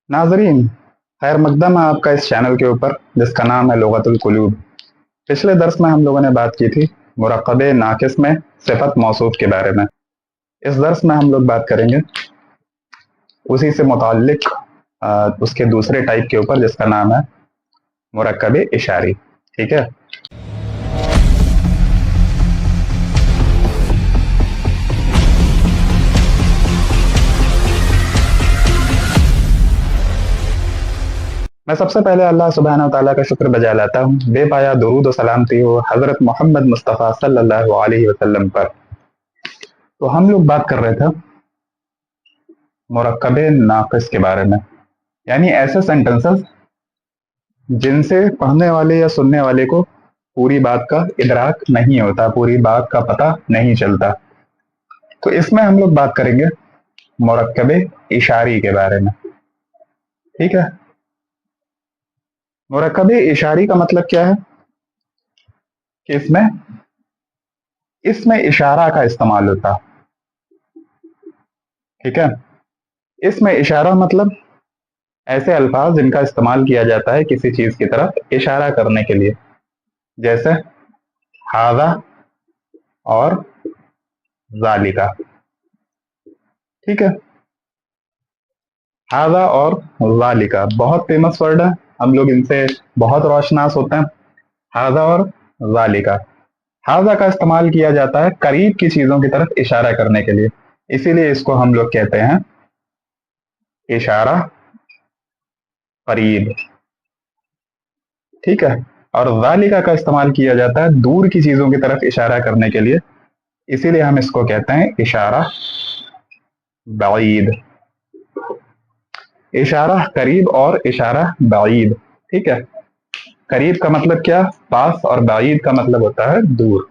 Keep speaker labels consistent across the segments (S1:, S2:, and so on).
S1: नाजरीन, खैर मकदम है आपका इस चैनल के ऊपर जिसका नाम है लुगतुल कुलूब। पिछले दर्स में हम लोगों ने बात की थी मुरक्कबे नाकिस में सिफत मौसूफ के बारे में। इस दर्स में हम लोग बात करेंगे उसी से मुताल्लिक उसके दूसरे टाइप के ऊपर जिसका नाम है मुरक्कबे इशारी। ठीक है। मैं सबसे पहले अल्लाह सुब्हानहू तआला का शुक्र बजा लाता हूँ, बेपाया दुरूद और सलामती हो हजरत मोहम्मद मुस्तफ़ा सल्लल्लाहु अलैहि वसल्लम पर। तो हम लोग बात कर रहे थे मुरक्कबे नाकिस के बारे में, यानी ऐसे सेंटेंसेस जिनसे पढ़ने वाले या सुनने वाले को पूरी बात का इदराक नहीं होता, पूरी बात का पता नहीं चलता। तो इसमें हम लोग बात करेंगे मुरक्कबे इशारी के बारे में। ठीक है। मुरक्कबे इशारी का मतलब क्या है कि इसमें इशारा का इस्तेमाल होता। ठीक है। इसमें इशारा मतलब ऐसे अल्फाज जिनका इस्तेमाल किया जाता है किसी चीज की तरफ इशारा करने के लिए, जैसे हाजा और जालिका। ठीक है। हाजा और जालिका बहुत फेमस वर्ड है, हम लोग इनसे बहुत रोशनास होते हैं। हाजा और जालिका। हाजा का इस्तेमाल किया जाता है करीब की चीजों की तरफ इशारा करने के लिए, इसीलिए इसको हम लोग कहते हैं इशारा करीब। ठीक है। और जालिका का इस्तेमाल किया जाता है दूर की चीजों की तरफ इशारा करने के लिए, इसीलिए हम इसको कहते हैं इशारा बाईद। इशारा करीब और इशारा बाईद। ठीक है। करीब का मतलब क्या, पास, और बाईद का मतलब होता है दूर।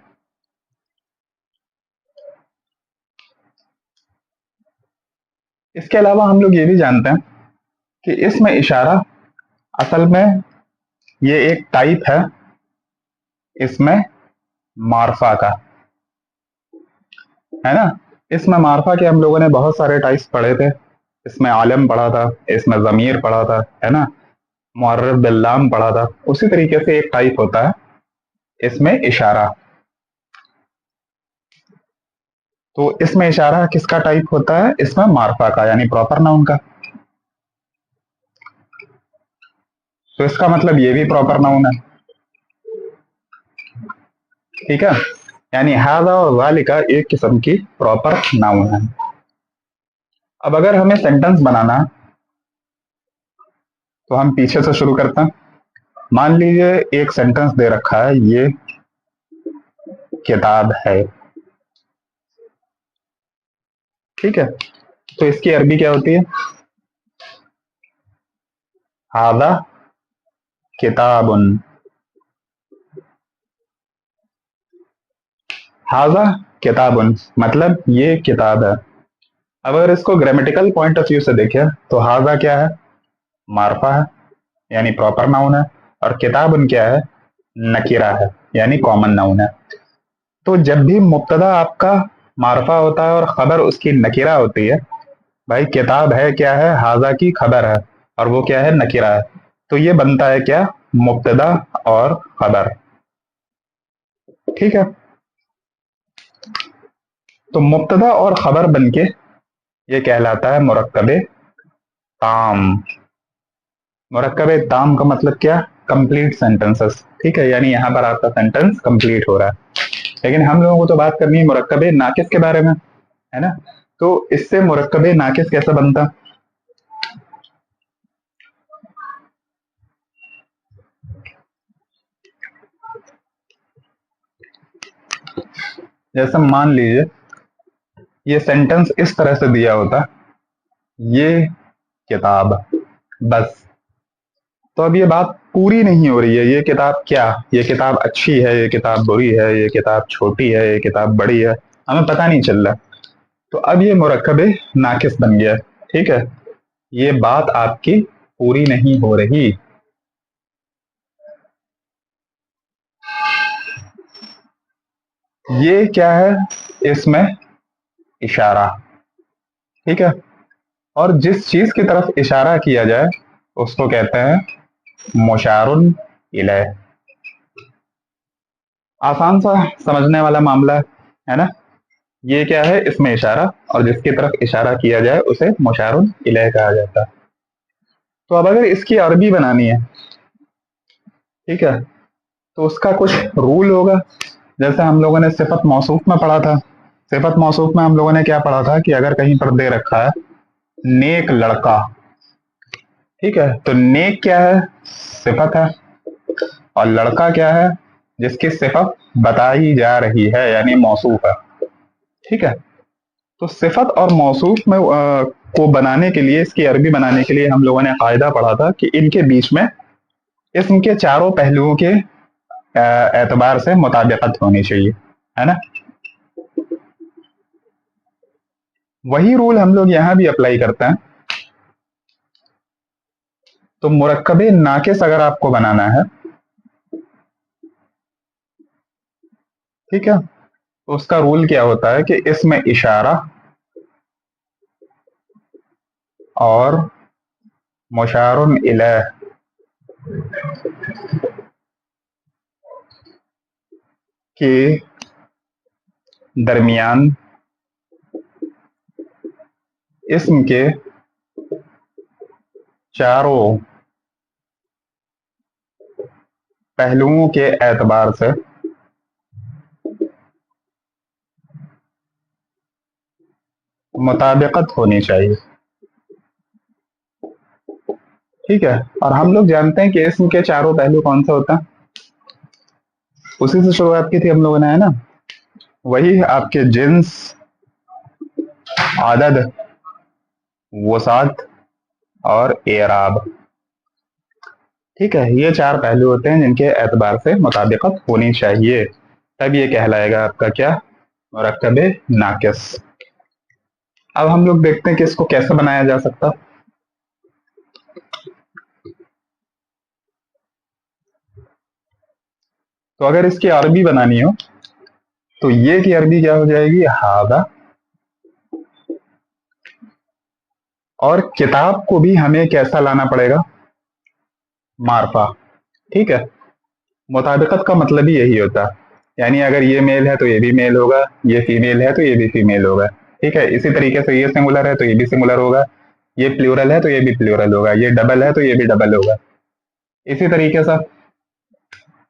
S1: इसके अलावा हम लोग ये भी जानते हैं कि इसमें इशारा असल में ये एक टाइप है इसमें मारफा का, है ना। इसमें मारफा के हम लोगों ने बहुत सारे टाइप्स पढ़े थे। इसमें आलम पढ़ा था, इसमें जमीर पढ़ा था, है ना। मुअर्रफ बिल्लाम पढ़ा था। उसी तरीके से एक टाइप होता है इसमें इशारा। तो इसमें इशारा किसका टाइप होता है, इसमें मारफा का यानी प्रॉपर नाउन का। तो इसका मतलब ये भी प्रॉपर नाउन है। ठीक है। यानी हाजा और वालिका एक किस्म की प्रॉपर नाउन है। अब अगर हमें सेंटेंस बनाना है तो हम पीछे से शुरू करते हैं। मान लीजिए एक सेंटेंस दे रखा है, ये किताब है। ठीक है। तो इसकी अरबी क्या होती है, हाजा किताबुन। हाजा किताबुन मतलब ये किताब है। अब अगर इसको ग्रामेटिकल पॉइंट ऑफ व्यू से देखें तो हाजा क्या है, मार्फा है यानी प्रॉपर नाउन है, और किताबुन क्या है, नकीरा है यानी कॉमन नाउन है। तो जब भी मुब्तदा आपका मार्फा होता है और खबर उसकी नकीरा होती है, भाई किताब है क्या है, हाजा की खबर है, और वो क्या है, नकीरा है। तो ये बनता है क्या, मुब्तदा और खबर। ठीक है। तो मुब्तदा और खबर बनके ये कहलाता है मुरक्कबे ताम। मुरक्कबे ताम का मतलब क्या, कंप्लीट सेंटेंसेस। ठीक है। यानी यहाँ पर आपका सेंटेंस कंप्लीट हो रहा है। लेकिन हम लोगों को तो बात करनी है मुरक्कबे नाकिस के बारे में, है ना। तो इससे मुरक्कबे नाकिस कैसे बनता, जैसे मान लीजिए ये सेंटेंस इस तरह से दिया होता, ये किताब, बस। तो अब ये बात पूरी नहीं हो रही है, ये किताब क्या, ये किताब अच्छी है, ये किताब बुरी है, ये किताब छोटी है, ये किताब बड़ी है, हमें पता नहीं चल रहा। तो अब ये मुरक्कबे नाकिस बन गया। ठीक है। ये बात आपकी पूरी नहीं हो रही। ये क्या है, इसमें इशारा। ठीक है। और जिस चीज की तरफ इशारा किया जाए उसको कहते हैं मुशारुन इलैह। आसान सा समझने वाला मामला है ना। ये क्या है, इसमें इशारा, और जिसकी तरफ इशारा किया जाए उसे मुशारुन इलैह कहा जाता है। तो अब अगर इसकी अरबी बनानी है, ठीक है, तो उसका कुछ रूल होगा। जैसे हम लोगों ने सिफत मौसूफ में पढ़ा था। सिफत मौसूफ में हम लोगों ने क्या पढ़ा था कि अगर कहीं पर दे रखा है नेक लड़का, ठीक है, तो नेक क्या है, सिफत है, और लड़का क्या है, जिसकी सिफत बताई जा रही है, यानी मौसूफ है। ठीक है, तो सिफत और मौसूफ में को बनाने के लिए, इसकी अरबी बनाने के लिए हम लोगों ने कायदा पढ़ा था कि इनके बीच में इसम के चारों पहलुओं के एतबार से मुताबिकत होनी चाहिए, है ना। वही रूल हम लोग यहां भी अप्लाई करते हैं। तो मुरक्कबे नाकिस अगर आपको बनाना है, ठीक है, तो उसका रूल क्या होता है कि इसमें इशारा और मुशारुन इलैह के दरमियान इसम के चारों पहलुओं के एतबार से मुताबिकत होनी चाहिए। ठीक है, और हम लोग जानते हैं कि इसम के चारों पहलू कौन से होते हैं, उसी से शुरुआत की थी हम लोगों ने, है ना। वही आपके जिन्स, आदद, वसात और एराब। ठीक है, ये चार पहलू होते हैं जिनके एतबार से मुताबिकत होनी चाहिए, तब ये कहलाएगा आपका क्या, मुरक्कबे नाकिस। अब हम लोग देखते हैं कि इसको कैसे बनाया जा सकता। तो अगर इसकी अरबी बनानी हो तो ये की अरबी क्या हो जाएगी, हादा। और किताब को भी हमें कैसा लाना पड़ेगा, मारफा। ठीक है, मुताबिकत का मतलब ही यही होता है, यानी अगर ये मेल है तो ये भी मेल होगा, ये फीमेल है तो ये भी फीमेल होगा। ठीक है, इसी तरीके से ये सिंगुलर है तो ये भी सिंगुलर होगा, ये प्लूरल है तो ये भी प्लूरल होगा, ये डबल है तो ये भी डबल होगा। इसी तरीके से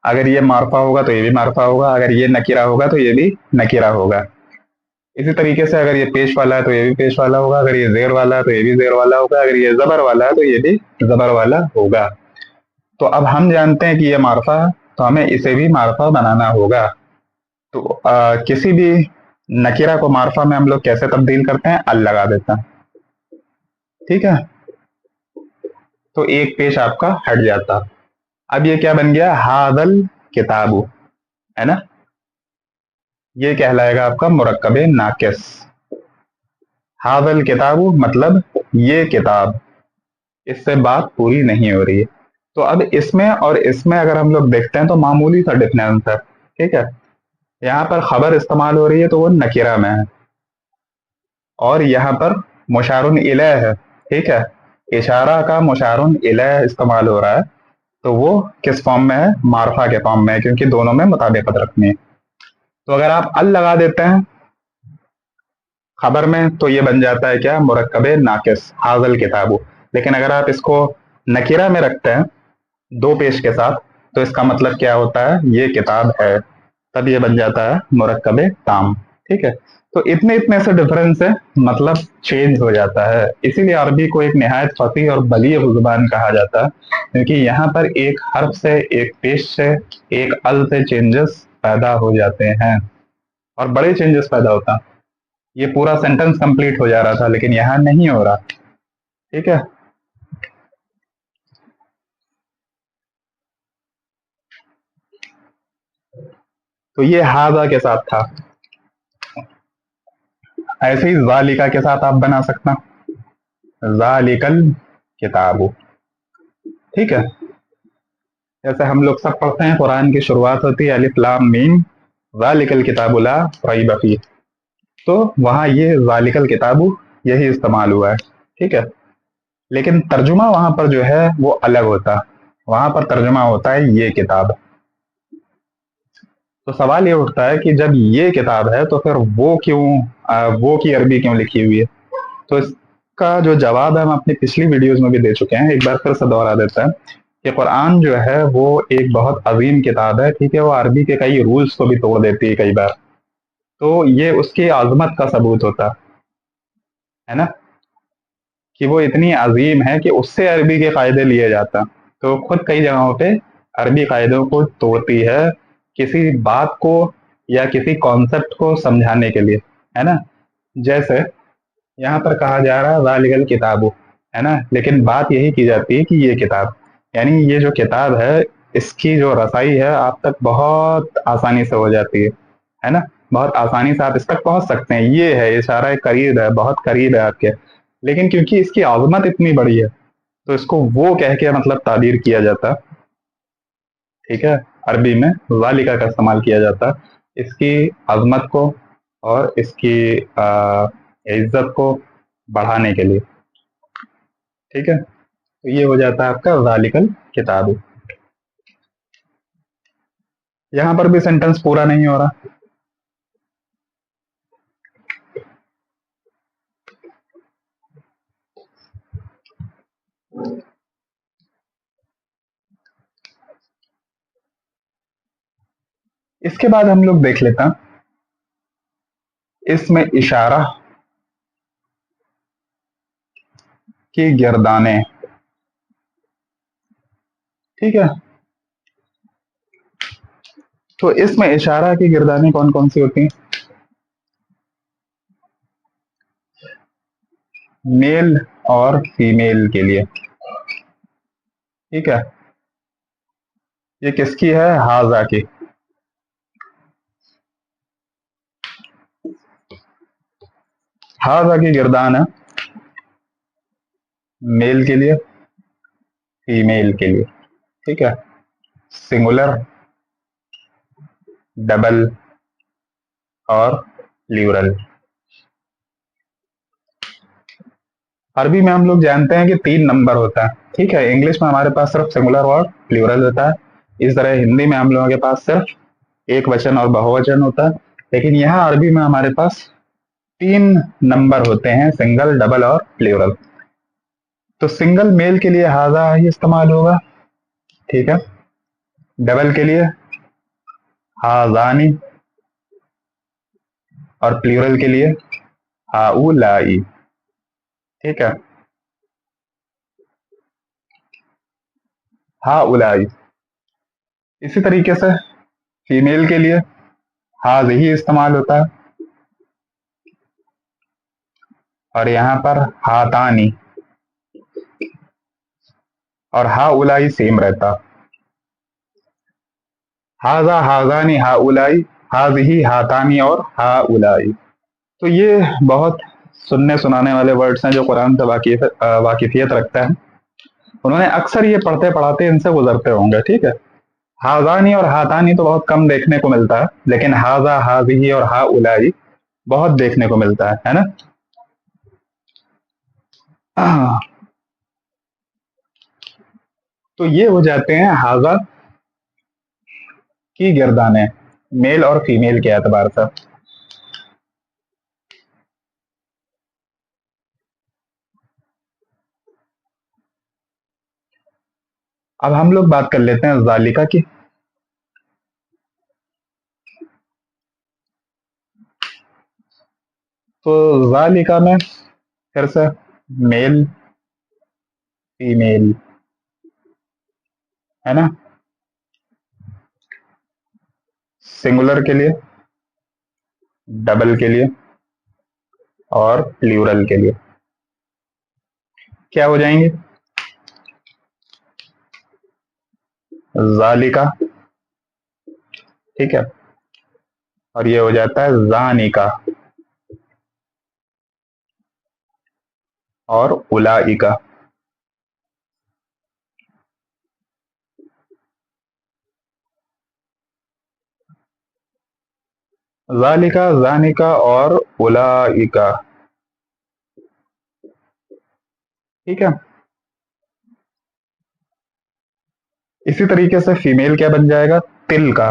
S1: अगर ये मारफा होगा तो ये भी मारफा होगा, अगर ये नकीरा होगा तो ये भी नकीरा होगा। इसी तरीके से अगर ये पेश वाला है तो ये भी पेश वाला होगा, अगर ये जेर वाला है तो ये भी जेर वाला होगा, अगर ये जबर वाला है तो ये भी जबर वाला होगा। तो अब हम जानते हैं कि ये मारफा है, तो हमें इसे भी मारफा बनाना होगा। तो किसी भी नकीरा को मारफा में हम लोग कैसे तब्दील करते हैं, अल लगा देते हैं। ठीक है, तो एक पेश आपका हट जाता। अब ये क्या बन गया, हादल किताबु, है ना। ये कहलाएगा आपका मुरक्कबे नाकिस। हादल किताबु मतलब ये किताब, इससे बात पूरी नहीं हो रही है। तो अब इसमें और इसमें अगर हम लोग देखते हैं तो मामूली सा डिफरेंस है। ठीक है, यहाँ पर खबर इस्तेमाल हो रही है तो वो नकीरा में है, और यहाँ पर मुशारुन इलैह है। ठीक है, इशारा का मुशारुन इलैह इस्तेमाल हो रहा है, तो वो किस फॉर्म में है, मारफा के फॉर्म में है, क्योंकि दोनों में मुताबिकत रखनी है। तो अगर आप अल लगा देते हैं खबर में तो ये बन जाता है क्या, मुरक्कबे नाकिस, हाजल किताबु। लेकिन अगर आप इसको नकीरा में रखते हैं दो पेश के साथ, तो इसका मतलब क्या होता है, ये किताब है, तब ये बन जाता है मुरक्कबे ताम। ठीक है, तो इतने इतने से डिफरेंस है, मतलब चेंज हो जाता है। इसीलिए अरबी को एक निहायत फसीह और बलीग जुबान कहा जाता है, क्योंकि यहाँ पर एक हर्फ से, एक पेश से, एक अल से चेंजेस पैदा हो जाते हैं, और बड़े चेंजेस पैदा होता है। ये पूरा सेंटेंस कंप्लीट हो जा रहा था, लेकिन यहाँ नहीं हो रहा। ठीक है, तो ये हाजा के साथ था। ऐसे ही जालिका के साथ आप बना सकता, जालिकल किताबु। ठीक है, जैसे हम लोग सब पढ़ते हैं, कुरान की शुरुआत होती है अलिफ लाम मीम जालिकल किताबु ला रैब फीह, तो वहां ये जालिकल किताबु यही इस्तेमाल हुआ है। ठीक है। लेकिन तर्जुमा वहां पर जो है वो अलग होता है, वहां पर तर्जुमा होता है ये किताब। तो सवाल ये उठता है कि जब ये किताब है तो फिर वो क्यों, वो की अरबी क्यों लिखी हुई है? तो इसका जो जवाब है हम अपनी पिछली वीडियोस में भी दे चुके हैं, एक बार फिर से दोहरा देते हैं कि कुरान जो है वो एक बहुत अजीम किताब है, ठीक है। वो अरबी के कई रूल्स को भी तोड़ देती है कई बार। तो ये उसकी आजमत का सबूत होता है ना, कि वो इतनी अजीम है कि उससे अरबी के कायदे लिए जाता। तो खुद कई जगहों पे अरबी कायदों को तोड़ती है किसी बात को या किसी कॉन्सेप्ट को समझाने के लिए, है ना। जैसे यहाँ पर कहा जा रहा है वालिगल किताबु, है ना, लेकिन बात यही की जाती है कि ये किताब, यानी ये जो किताब है इसकी जो रसाई है आप तक बहुत आसानी से हो जाती है ना। बहुत आसानी से आप इस तक पहुंच सकते हैं, ये है इशारा करीब है, बहुत करीब है आपके। लेकिन क्योंकि इसकी आजमत इतनी बड़ी है तो इसको वो कह के मतलब ताबीर किया जाता है, ठीक है। अरबी में वालिका का इस्तेमाल किया जाता है इसकी अजमत को और इसकी इज्जत को बढ़ाने के लिए, ठीक है। तो ये हो जाता है आपका वालिकल किताब। यहां पर भी सेंटेंस पूरा नहीं हो रहा। इसके बाद हम लोग देख लेते हैं इसमें इशारा की गिरदाने, ठीक है। तो इसमें इशारा की गिरदाने कौन कौन सी होती हैं? मेल और फीमेल के लिए, ठीक है। ये किसकी है? हाजा की। हाजा की गिरदान है मेल के लिए, फीमेल के लिए, ठीक है। सिंगुलर, डबल और प्लूरल। अरबी में हम लोग जानते हैं कि 3 नंबर होता है, ठीक है। इंग्लिश में हमारे पास सिर्फ सिंगुलर और प्लूरल होता है। इस तरह हिंदी में हम लोगों के पास सिर्फ एक वचन और बहुवचन होता है। लेकिन यहाँ अरबी में हमारे पास 3 नंबर होते हैं, सिंगल, डबल और प्लूरल। तो सिंगल मेल के लिए हाजा ही इस्तेमाल होगा, ठीक है। डबल के लिए हाजानी और प्लूरल के लिए हाउलाई, ठीक है। हाउलाई। इसी तरीके से फीमेल के लिए हाज ही इस्तेमाल होता है और यहाँ पर हातानी और हाउलाई सेम रहता। हाजा, हाजानी, हाउलाई, हाज ही, हातानी और हाउलाई। तो ये बहुत सुनने सुनाने वाले वर्ड्स हैं जो कुरान से वाकिफियत रखते हैं। उन्होंने अक्सर ये पढ़ते पढ़ाते इनसे गुजरते होंगे, ठीक है। हाजानी और हातानी तो बहुत कम देखने को मिलता है, लेकिन हाजा, हाजी और हाउलाई बहुत देखने को मिलता है ना। तो ये हो जाते हैं हाजा की गिरदाने मेल और फीमेल के एतबार से। अब हम लोग बात कर लेते हैं जालिका की। तो जालिका में फिर से मेल, फीमेल, है ना। सिंगुलर के लिए, डबल के लिए और प्लूरल के लिए क्या हो जाएंगे? जालिका, ठीक है। और ये हो जाता है जानिका और उलाइका। जालिका, जानिका और उलाइका। ठीक है। इसी तरीके से फीमेल क्या बन जाएगा, तिल का,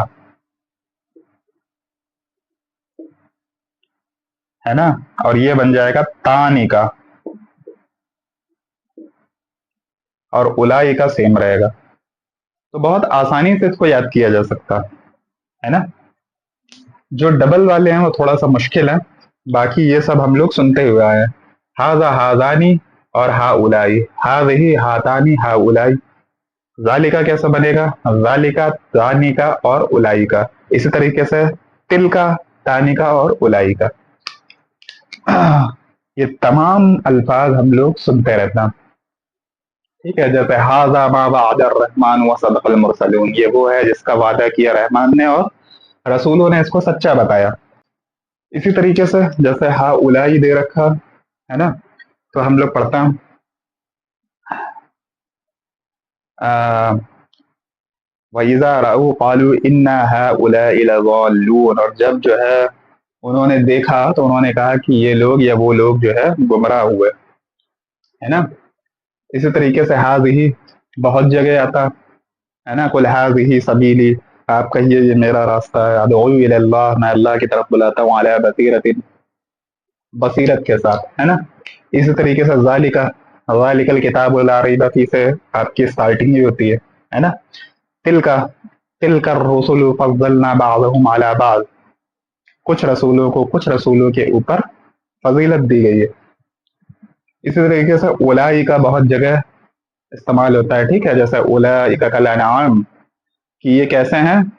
S1: है ना। और ये बन जाएगा तानी का, और उलाई का सेम रहेगा। तो बहुत आसानी से इसको याद किया जा सकता है ना। जो डबल वाले हैं वो थोड़ा सा मुश्किल है, बाकी ये सब हम लोग सुनते हुए आए हैं। हाजा हाजानी और हा उलाई, हा वही हातानी हा उलाई। जालिका कैसा बनेगा, जालिका तानी का और उलाई का। इसी तरीके से तिल का, तानी का और उलाई का। ये तमाम अल्फाज हम लोग सुनते रहते हैं। ठीक है, जैसे हाजा मा वादर रहमान व सदक़ल मुरसलून, ये वो है जिसका वादा किया रहमान ने और रसूलों ने इसको सच्चा बताया। इसी तरीके से जैसे हा उलाई दे रखा है ना, तो हम लोग पढ़ते हैं वइज़ा रअू क़ालू इन्ना हाउलाई लज़ाल्लून, और जब जो है उन्होंने देखा तो उन्होंने कहा कि ये लोग या वो लोग जो है गुमराह हुए, है ना। इसी तरीके से हाज़िही बहुत जगह आता है ना, कुल हाज़िही सबीली, आप कहिए ये मेरा रास्ता है, अदऊ इलल्लाह, मैं अल्लाह की तरफ बुलाता हूँ, अला बसीरतिन, बसीरत के साथ, है ना। इसी तरीके से ज़ालिका, ज़ालिकल किताबु ला रैब फीह से आपकी स्टार्टिंग ही होती है ना। तिलका, तिलकर रुसुलु फज़्ज़लना बअदहुम अला बअद, कुछ रसूलों को कुछ रसूलों के ऊपर फजीलत दी गई है। इसी तरीके से उलाई का बहुत जगह इस्तेमाल होता है, ठीक है, जैसे उलाइका कल अनआम, कि ये कैसे हैं,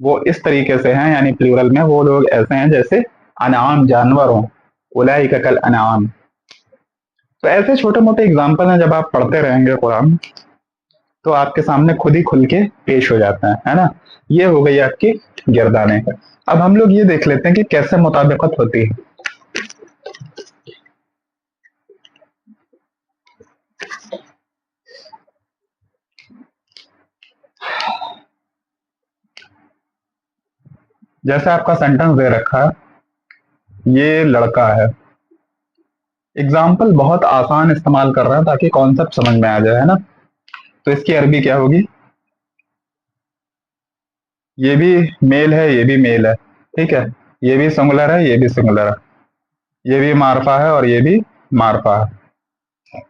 S1: वो इस तरीके से हैं, यानी प्लूरल में वो लोग ऐसे हैं जैसे अनआम जानवर हों, उलाइका कल अनआम। तो ऐसे छोटे मोटे एग्जाम्पल हैं, जब आप पढ़ते रहेंगे कुरान तो आपके सामने खुद ही खुल के पेश हो जाते हैं, है ना। ये हो गई आपकी गिरदाने। अब हम लोग ये देख लेते हैं कि कैसे मुताबिकत होती है। जैसे आपका सेंटेंस दे रखा है, ये लड़का है। एग्जाम्पल बहुत आसान इस्तेमाल कर रहा है ताकि कॉन्सेप्ट समझ में आ जाए, है ना। तो इसकी अरबी क्या होगी, ये भी मेल है, ये भी मेल है, ठीक है, ये भी सिंगुलर है, ये भी सिंगुलर है, ये भी मारफा है और ये भी मारफा है।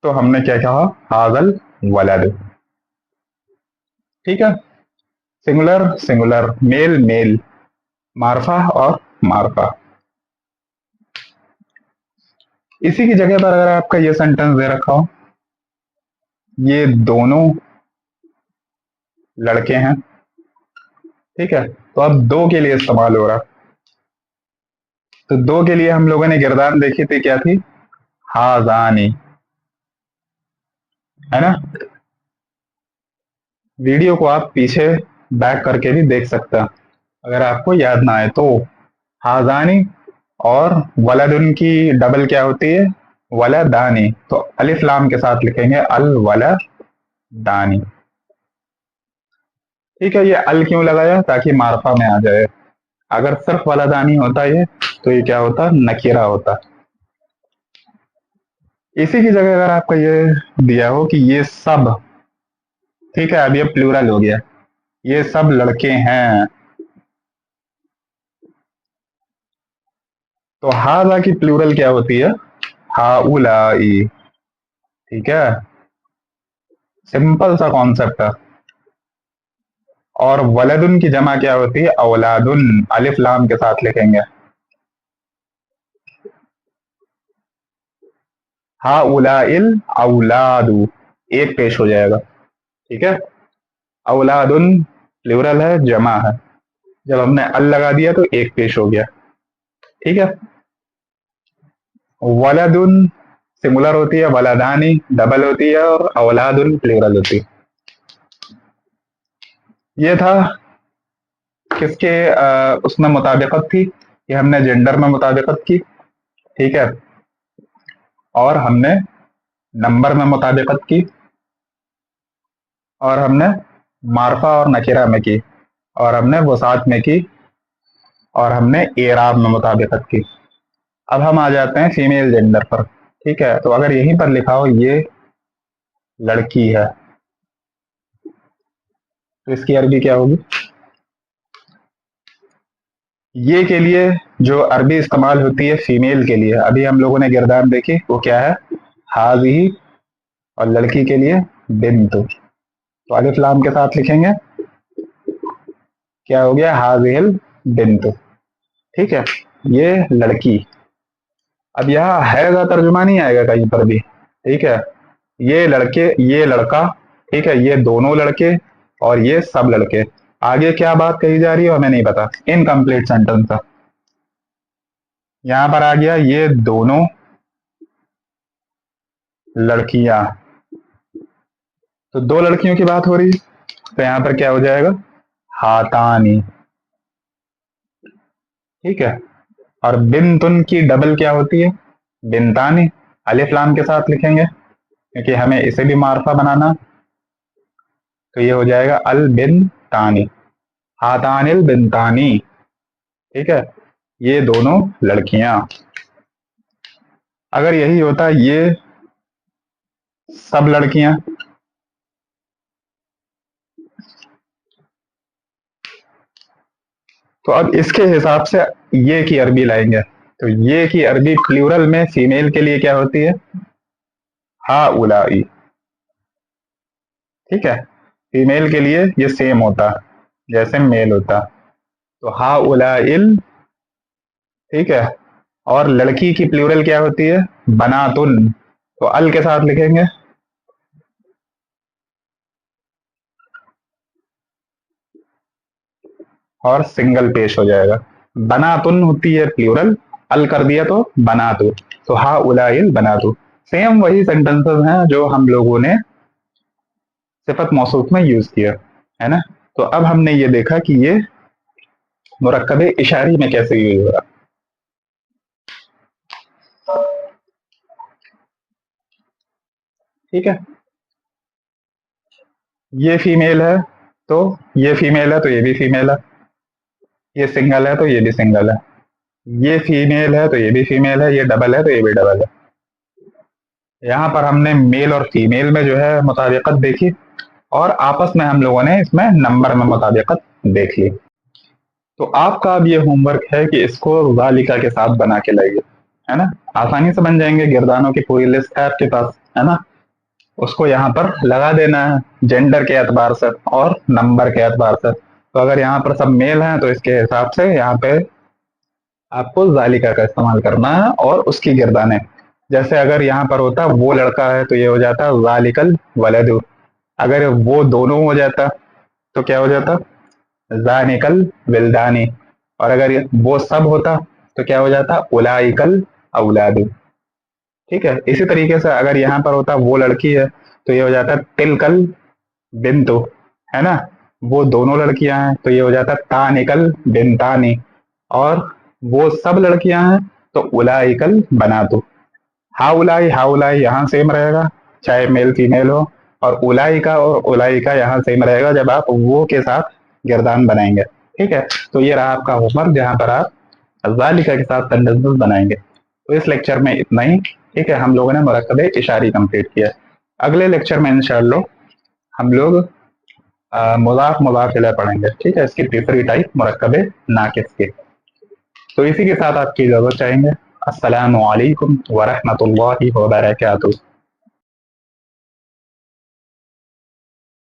S1: तो हमने क्या कहा, हाजल वलद, ठीक है, सिंगुलर सिंगुलर, मेल मेल, मारफा और मारफा। इसी की जगह पर अगर आपका ये सेंटेंस दे रखा हो, ये दोनों लड़के हैं, ठीक है, तो अब दो के लिए इस्तेमाल हो रहा। तो दो के लिए हम लोगों ने गिरदान देखी थी, क्या थी, हाजानी, है ना। वीडियो को आप पीछे बैक करके भी देख सकते हैं अगर आपको याद ना आए तो। हाजानी और वलदुन की डबल क्या होती है, वलदानी, तो अलिफ लाम के साथ लिखेंगे अल वलदानी, ठीक है। ये अल क्यों लगाया, ताकि मारफा में आ जाए। अगर सिर्फ वलदानी होता ये तो ये क्या होता, नकीरा होता। इसी की जगह अगर आपका ये दिया हो कि ये सब, ठीक है, अब ये प्लूरल हो गया, ये सब लड़के हैं, तो हाजा की प्लूरल क्या होती है, हाउलाई, ठीक है, सिंपल सा कॉन्सेप्ट है। और वलदुन की जमा क्या होती है, औलादुन, अलिफ लाम के साथ लिखेंगे, हाउलाइल औलादु, एक पेश हो जाएगा, ठीक है। औलादुन प्लूरल है, जमा है, जब हमने अल लगा दिया तो एक पेश हो गया, ठीक है। वलदुन सिंगुलर होती है, वलदानी डबल होती है, और औलादुन प्लूरल होती है। ये था किसके उसमें मुताबिकत थी, कि हमने जेंडर में मुताबिकत की, ठीक है, और हमने नंबर में मुताबिकत की, और हमने मारफा और नकीरा में की, और हमने वसात में की, और हमने एराब में मुताबिकत की। अब हम आ जाते हैं फीमेल जेंडर पर। ठीक है, तो अगर यहीं पर लिखा हो ये लड़की है, तो इसकी अरबी क्या होगी? ये के लिए जो अरबी इस्तेमाल होती है फीमेल के लिए, अभी हम लोगों ने गिरदान देखी, वो क्या है? हाज़िही। और लड़की के लिए बिन्तु। तो अलिफ लाम के साथ लिखेंगे, क्या हो गया? हाज़िहिल बिन्तु। ठीक है, ये लड़की। अब यहाँ है का तर्जुमा नहीं आएगा कहीं पर भी। ठीक है, ये लड़के, ये लड़का, ठीक है, ये दोनों लड़के और ये सब लड़के। आगे क्या बात कही जा रही है हमें नहीं पता, इनकम्प्लीट सेंटेंस है। यहां पर आ गया ये दोनों लड़कियां, तो दो लड़कियों की बात हो रही है, तो यहां पर क्या हो जाएगा? हाथानी। ठीक है, और बिनतुन की डबल क्या होती है? बिनतानी। अलिफ लाम के साथ लिखेंगे क्योंकि हमें इसे भी मार्फा बनाना, तो ये हो जाएगा अल बिन तानी, हाथानिल बिनतानी। ठीक है, ये दोनों लड़कियां। अगर यही होता ये सब लड़कियां, तो अब इसके हिसाब से ये की अरबी लाएंगे, तो ये की अरबी प्लूरल में फीमेल के लिए क्या होती है? हा उलाई। ठीक है, फीमेल के लिए ये सेम होता जैसे मेल होता, तो हा उलाइल। ठीक है, और लड़की की प्लूरल क्या होती है? बनातुन। तो अल के साथ लिखेंगे, और सिंगल पेश हो जाएगा। बनातुन होती है प्लूरल, अल कर दिया तो बनातु, तो हा उलाइल बनातु। सेम वही सेंटेंसेस हैं जो हम लोगों ने सिफत मौसूफ में यूज किया है ना। तो अब हमने ये देखा कि ये मुरक्कबे इशारी में कैसे यूज हो रहा। ठीक है, ये फीमेल है तो ये फीमेल है, तो ये भी फीमेल है, ये सिंगल है तो ये भी सिंगल है, ये फीमेल है तो ये भी फीमेल है, ये डबल है तो ये भी डबल है। यहाँ पर हमने मेल और फीमेल में जो है मुताबिकत देखी, और आपस में हम लोगों ने इसमें नंबर में मुताबिकत देख ली। तो आपका अब ये होमवर्क है कि इसको वालिका के साथ बना के लाइए, है ना। आसानी से बन जाएंगे, गिरदानों की पूरी लिस्ट है आपके पास, है ना। उसको यहाँ पर लगा देना है जेंडर के एतबार से और नंबर के एतबार से। तो अगर यहाँ पर सब मेल हैं तो इसके हिसाब से यहाँ पे आपको जालिका का इस्तेमाल करना है और उसकी गिरदाने। जैसे अगर यहाँ पर होता वो लड़का है तो ये हो जाता जालिकल वलदु। अगर वो दोनों हो जाता तो क्या हो जाता? जानिकल विल्दानी। और अगर वो सब होता तो क्या हो जाता? उलाइकल औलादु। ठीक है, इसी तरीके से अगर यहाँ पर होता वो लड़की है तो ये हो जाता तिलकल बिंतु, है ना। वो दोनों लड़कियां हैं तो ये हो जाता तानिकल बिनतानी। और वो सब लड़कियां हैं तो उलाइकल बनातु। हा उलाई यहाँ सेम रहेगा चाहे मेल फीमेल हो, और उलाई का और उलाई का यहाँ सेम रहेगा जब आप वो के साथ गिरदान बनाएंगे। ठीक है, तो ये रहा आपका होमवर्क जहां पर आप जालिका के साथ सेंटेंसेस बनाएंगे। तो इस लेक्चर में इतना ही। ठीक है, हम लोगों ने मुरक्कबे इशारी कंप्लीट किया। अगले लेक्चर में इंशाअल्लाह हम लोग मुजाफ मुजाफ इलैह पढ़ेंगे। ठीक है, इसकी तीसरी टाइप मुरक्कबे नाकिस की। तो इसी के साथ आपकी इजाजत चाहेंगे। अस्सलामु अलैकुम व रहमतुल्लाहि व बरकातुहू।